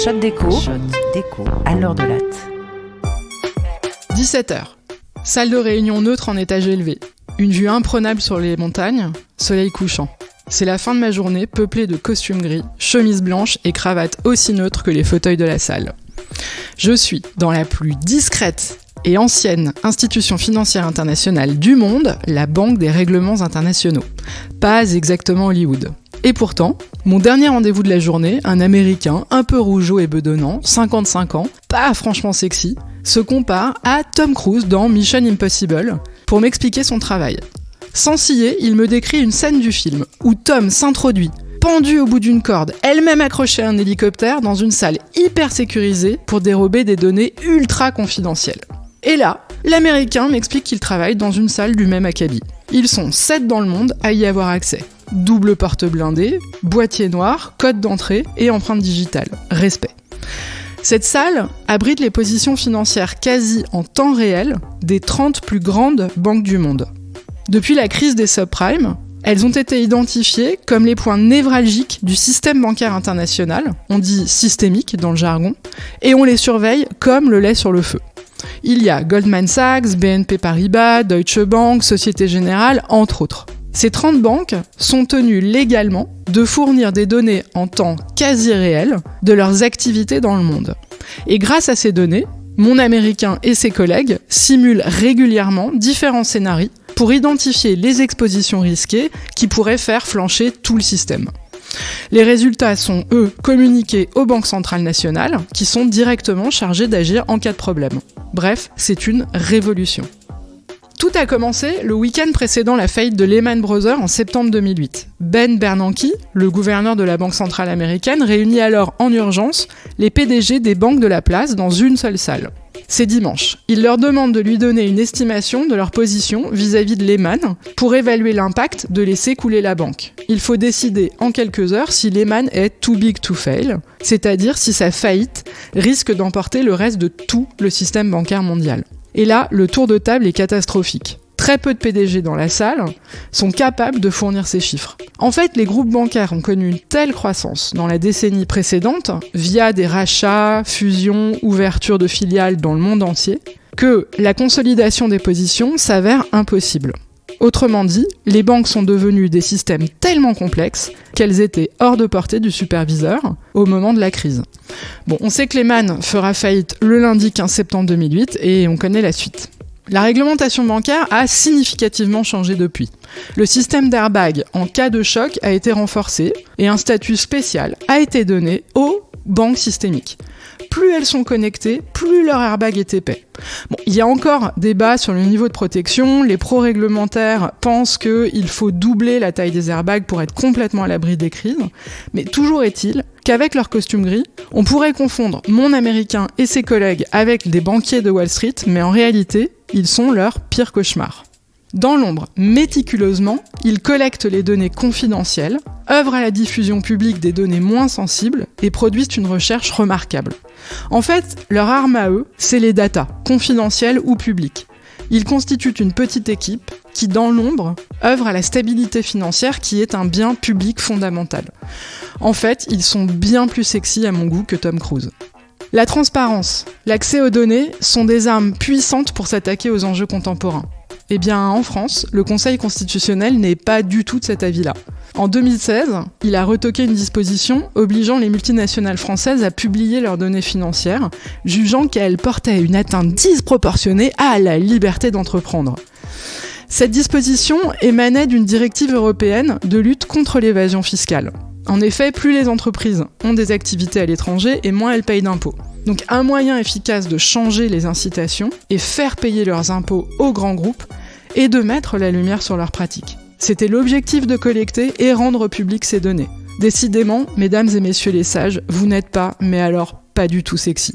Shot d'écho à l'heure de latte. 17h. Salle de réunion neutre en étage élevé. Une vue imprenable sur les montagnes, soleil couchant. C'est la fin de ma journée peuplée de costumes gris, chemises blanches et cravates aussi neutres que les fauteuils de la salle. Je suis dans la plus discrète et ancienne institution financière internationale du monde, la Banque des règlements internationaux. Pas exactement Hollywood. Et pourtant, mon dernier rendez-vous de la journée, un Américain un peu rougeau et bedonnant, 55 ans, pas franchement sexy, se compare à Tom Cruise dans Mission Impossible pour m'expliquer son travail. Sans ciller, il me décrit une scène du film où Tom s'introduit, pendu au bout d'une corde, elle-même accrochée à un hélicoptère dans une salle hyper sécurisée pour dérober des données ultra confidentielles. Et là, l'Américain m'explique qu'il travaille dans une salle du même acabit. Ils sont 7 dans le monde à y avoir accès. Double porte blindée, boîtier noir, code d'entrée et empreinte digitale. Respect. Cette salle abrite les positions financières quasi en temps réel des 30 plus grandes banques du monde. Depuis la crise des subprimes, elles ont été identifiées comme les points névralgiques du système bancaire international, on dit systémique dans le jargon, et on les surveille comme le lait sur le feu. Il y a Goldman Sachs, BNP Paribas, Deutsche Bank, Société Générale, entre autres. Ces 30 banques sont tenues légalement de fournir des données en temps quasi réel de leurs activités dans le monde. Et grâce à ces données, mon Américain et ses collègues simulent régulièrement différents scénarios pour identifier les expositions risquées qui pourraient faire flancher tout le système. Les résultats sont, eux, communiqués aux banques centrales nationales, qui sont directement chargées d'agir en cas de problème. Bref, c'est une révolution. Tout a commencé le week-end précédant la faillite de Lehman Brothers en septembre 2008. Ben Bernanke, le gouverneur de la Banque centrale américaine, réunit alors en urgence les PDG des banques de la place dans une seule salle. C'est dimanche. Il leur demande de lui donner une estimation de leur position vis-à-vis de Lehman pour évaluer l'impact de laisser couler la banque. Il faut décider en quelques heures si Lehman est too big to fail, c'est-à-dire si sa faillite risque d'emporter le reste de tout le système bancaire mondial. Et là, le tour de table est catastrophique. Très peu de PDG dans la salle sont capables de fournir ces chiffres. En fait, les groupes bancaires ont connu une telle croissance dans la décennie précédente, via des rachats, fusions, ouvertures de filiales dans le monde entier, que la consolidation des positions s'avère impossible. Autrement dit, les banques sont devenues des systèmes tellement complexes qu'elles étaient hors de portée du superviseur au moment de la crise. Bon, on sait que Lehman fera faillite le lundi 15 septembre 2008 et on connaît la suite. La réglementation bancaire a significativement changé depuis. Le système d'airbag en cas de choc a été renforcé et un statut spécial a été donné aux banques systémiques. Plus elles sont connectées, plus leur airbag est épais. Bon, il y a encore débat sur le niveau de protection. Les pro-réglementaires pensent qu'il faut doubler la taille des airbags pour être complètement à l'abri des crises. Mais toujours est-il qu'avec leur costume gris, on pourrait confondre mon Américain et ses collègues avec des banquiers de Wall Street, mais en réalité, ils sont leur pire cauchemar. Dans l'ombre, méticuleusement, ils collectent les données confidentielles, œuvrent à la diffusion publique des données moins sensibles et produisent une recherche remarquable. En fait, leur arme à eux, c'est les datas, confidentielles ou publiques. Ils constituent une petite équipe qui, dans l'ombre, œuvre à la stabilité financière qui est un bien public fondamental. En fait, ils sont bien plus sexy à mon goût que Tom Cruise. La transparence, l'accès aux données sont des armes puissantes pour s'attaquer aux enjeux contemporains. Eh bien, en France, le Conseil constitutionnel n'est pas du tout de cet avis-là. En 2016, il a retoqué une disposition obligeant les multinationales françaises à publier leurs données financières, jugeant qu'elles portaient une atteinte disproportionnée à la liberté d'entreprendre. Cette disposition émanait d'une directive européenne de lutte contre l'évasion fiscale. En effet, plus les entreprises ont des activités à l'étranger et moins elles payent d'impôts. Donc un moyen efficace de changer les incitations et faire payer leurs impôts aux grands groupes est de mettre la lumière sur leurs pratiques. C'était l'objectif de collecter et rendre publiques ces données. Décidément, mesdames et messieurs les sages, vous n'êtes pas, mais alors pas du tout sexy.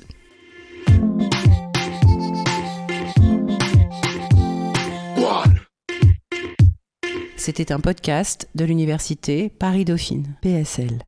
C'était un podcast de l'université Paris-Dauphine, PSL.